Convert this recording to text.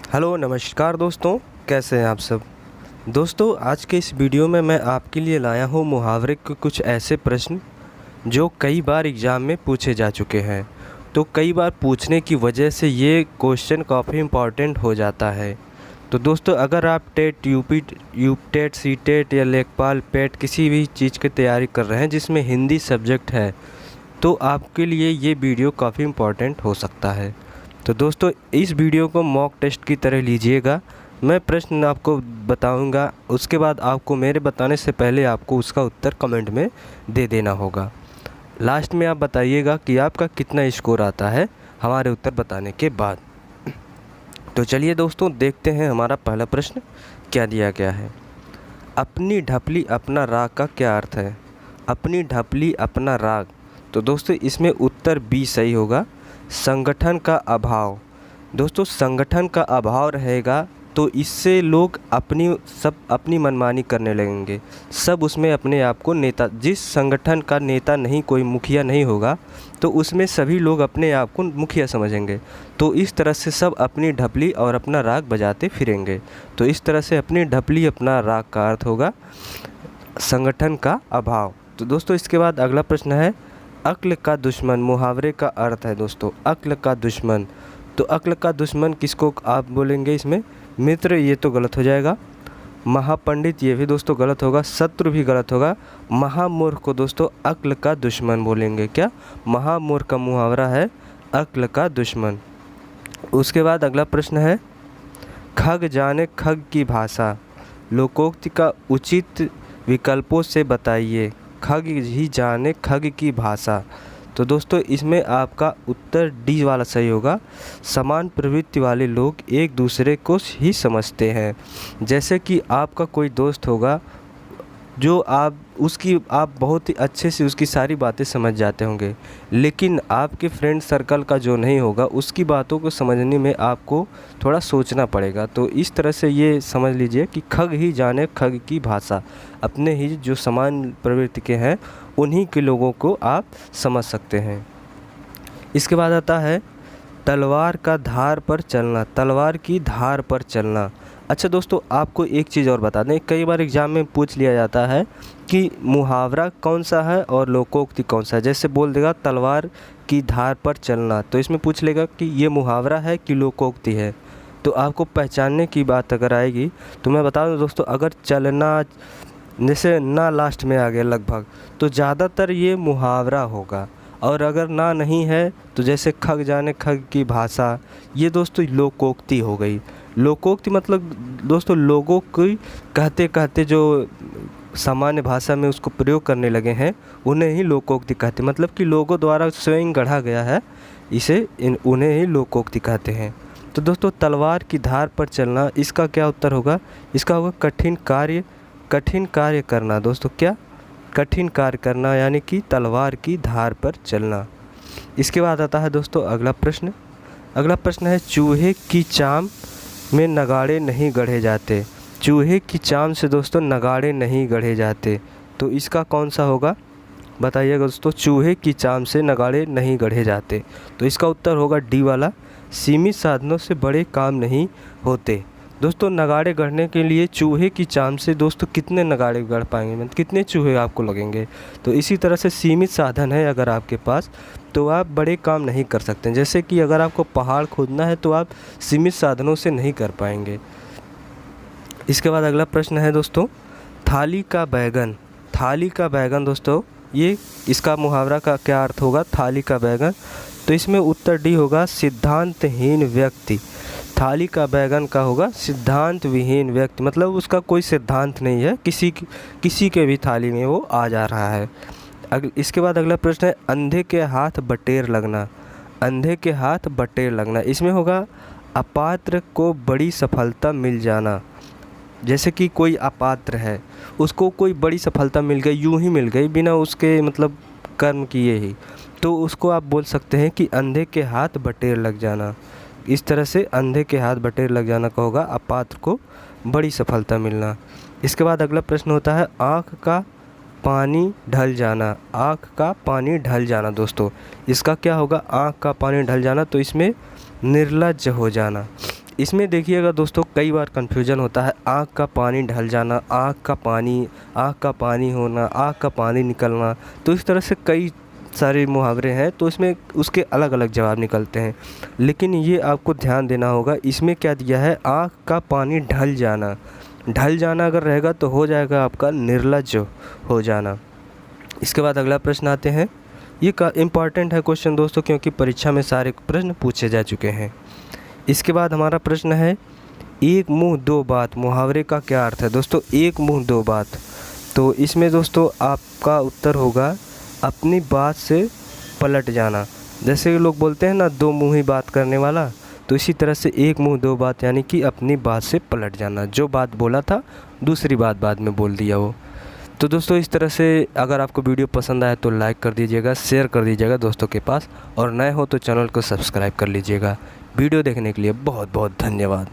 Hello नमस्कार दोस्तों, कैसे हैं आप सब। दोस्तों आज के इस वीडियो में मैं आपके लिए लाया हूँ मुहावरे के कुछ ऐसे प्रश्न जो कई बार एग्ज़ाम में पूछे जा चुके हैं। तो कई बार पूछने की वजह से ये क्वेश्चन काफ़ी इम्पॉर्टेंट हो जाता है। तो दोस्तों अगर आप टेट टेट सी टेट या लेखपाल पेट किसी भी चीज़ की तैयारी कर रहे हैं जिसमें हिंदी सब्जेक्ट है, तो आपके लिए ये वीडियो काफ़ी इम्पॉर्टेंट हो सकता है। तो दोस्तों इस वीडियो को मॉक टेस्ट की तरह लीजिएगा। मैं प्रश्न आपको बताऊंगा, उसके बाद आपको मेरे बताने से पहले आपको उसका उत्तर कमेंट में दे देना होगा। लास्ट में आप बताइएगा कि आपका कितना स्कोर आता है हमारे उत्तर बताने के बाद। तो चलिए दोस्तों देखते हैं हमारा पहला प्रश्न क्या दिया गया है। अपनी ढपली अपना राग का क्या अर्थ है? अपनी ढपली अपना राग। तो दोस्तों इसमें उत्तर बी सही होगा, संगठन का अभाव। दोस्तों संगठन का अभाव रहेगा तो इससे लोग अपनी मनमानी करने लगेंगे। सब उसमें अपने आप को नेता, जिस संगठन का नेता नहीं, कोई मुखिया नहीं होगा तो उसमें सभी लोग अपने आप को मुखिया समझेंगे। तो इस तरह से सब अपनी ढपली और अपना राग बजाते फिरेंगे। तो इस तरह से अपनी ढपली अपना राग का अर्थ होगा संगठन का अभाव। तो दोस्तों इसके बाद अगला प्रश्न है, अक्ल का दुश्मन मुहावरे का अर्थ है। दोस्तों अक्ल का दुश्मन, तो अक्ल का दुश्मन किसको आप बोलेंगे इसमें? मित्र, ये तो गलत हो जाएगा। महापंडित, ये भी दोस्तों गलत होगा। शत्रु भी गलत होगा। महामूर्ख को दोस्तों अक्ल का दुश्मन बोलेंगे। क्या? महामूर्ख का मुहावरा है अक्ल का दुश्मन। उसके बाद अगला प्रश्न है, खग जाने खग की भाषा, लोकोक्ति का उचित विकल्पों से बताइए। खग ही जाने खग की भाषा। तो दोस्तों इसमें आपका उत्तर डी वाला सही होगा। समान प्रवृत्ति वाले लोग एक दूसरे को ही समझते हैं। जैसे कि आपका कोई दोस्त होगा जो आप बहुत ही अच्छे से उसकी सारी बातें समझ जाते होंगे, लेकिन आपके फ्रेंड सर्कल का जो नहीं होगा उसकी बातों को समझने में आपको थोड़ा सोचना पड़ेगा। तो इस तरह से ये समझ लीजिए कि खग ही जाने खग की भाषा। अपने ही जो समान प्रवृत्ति के हैं उन्हीं के लोगों को आप समझ सकते हैं। इसके बाद आता है, तलवार का धार पर चलना, तलवार की धार पर चलना। अच्छा दोस्तों आपको एक चीज़ और बता दें, कई बार एग्ज़ाम में पूछ लिया जाता है कि मुहावरा कौन सा है और लोकोक्ति कौन सा है। जैसे बोल देगा तलवार की धार पर चलना, तो इसमें पूछ लेगा कि ये मुहावरा है कि लोकोक्ति है। तो आपको पहचानने की बात अगर आएगी तो मैं बता दूं दोस्तों, अगर चलना जैसे ना लास्ट में आ गया लगभग, तो ज़्यादातर ये मुहावरा होगा। और अगर ना नहीं है तो जैसे खग जाने खग की भाषा, ये दोस्तों लोकोक्ति हो गई। लोकोक्ति मतलब दोस्तों लोगों की कहते कहते जो सामान्य भाषा में उसको प्रयोग करने लगे हैं उन्हें ही लोकोक्ति कहते हैं। मतलब कि लोगों द्वारा स्वयं गढ़ा गया है, इसे उन्हें ही लोकोक्ति कहते हैं। तो दोस्तों तलवार की धार पर चलना, इसका क्या उत्तर होगा? इसका होगा कठिन कार्य करना। दोस्तों क्या? कठिन कार्य करना, यानी कि तलवार की धार पर चलना। इसके बाद आता है दोस्तों अगला प्रश्न। अगला प्रश्न है, चूहे की चाम में नगाड़े नहीं गढ़े जाते। चूहे की चाम से दोस्तों नगाड़े नहीं गढ़े जाते। तो इसका कौन सा होगा बताइएगा दोस्तों? चूहे की चाम से नगाड़े नहीं गढ़े जाते। तो इसका उत्तर होगा डी वाला, सीमित साधनों से बड़े काम नहीं होते। दोस्तों नगाड़े गढ़ने के लिए चूहे की चाम से दोस्तों कितने नगाड़े गढ़ पाएंगे, मतलब कितने चूहे आपको लगेंगे। तो इसी तरह से सीमित साधन है अगर आपके पास तो आप बड़े काम नहीं कर सकते। जैसे कि अगर आपको पहाड़ खोदना है तो आप सीमित साधनों से नहीं कर पाएंगे। इसके बाद अगला प्रश्न है दोस्तों, थाली का बैगन। थाली का बैगन दोस्तों, ये इसका मुहावरा का क्या अर्थ होगा? थाली का बैगन। तो इसमें उत्तर डी होगा, सिद्धांतहीन व्यक्ति। थाली का बैगन का होगा सिद्धांत विहीन व्यक्ति, मतलब उसका कोई सिद्धांत नहीं है, किसी के भी थाली में वो आ जा रहा है। इसके बाद अगला प्रश्न है, अंधे के हाथ बटेर लगना। अंधे के हाथ बटेर लगना, इसमें होगा अपात्र को बड़ी सफलता मिल जाना। जैसे कि कोई अपात्र है, उसको कोई बड़ी सफलता मिल गई, यूं ही मिल गई बिना उसके मतलब कर्म किए ही, तो उसको आप बोल सकते हैं कि अंधे के हाथ बटेर लग जाना। इस तरह से अंधे के हाथ बटेर लग जाना का होगा अपात्र को बड़ी सफलता मिलना। इसके बाद अगला प्रश्न होता है, आँख का पानी ढल जाना। आँख का पानी ढल जाना दोस्तों, इसका क्या होगा? आँख का पानी ढल जाना। तो इसमें निर्लज्ज हो जाना। इसमें देखिएगा दोस्तों, कई बार कन्फ्यूजन होता है, आँख का पानी ढल जाना, आँख का पानी होना, आँख का पानी निकलना। तो इस तरह से कई सारे मुहावरे हैं, तो इसमें उसके अलग अलग जवाब निकलते हैं। लेकिन ये आपको ध्यान देना होगा, इसमें क्या दिया है, आँख का पानी ढल जाना। ढल जाना अगर रहेगा तो हो जाएगा आपका निर्लज्ज हो जाना। इसके बाद अगला प्रश्न आते हैं। ये का इम्पॉर्टेंट है क्वेश्चन दोस्तों, क्योंकि परीक्षा में सारे प्रश्न पूछे जा चुके हैं। इसके बाद हमारा प्रश्न है, एक मुंह दो बात मुहावरे का क्या अर्थ है। दोस्तों, एक मुंह दो बात, तो इसमें दोस्तों आपका उत्तर होगा अपनी बात से पलट जाना। जैसे लोग बोलते हैं ना, दो मुंह ही बात करने वाला, तो इसी तरह से एक मुंह दो बात यानी कि अपनी बात से पलट जाना। जो बात बोला था दूसरी बात बाद में बोल दिया वो। तो दोस्तों इस तरह से अगर आपको वीडियो पसंद आए तो लाइक कर दीजिएगा, शेयर कर दीजिएगा दोस्तों के पास, और नए हो तो चैनल को सब्सक्राइब कर लीजिएगा। वीडियो देखने के लिए बहुत बहुत धन्यवाद।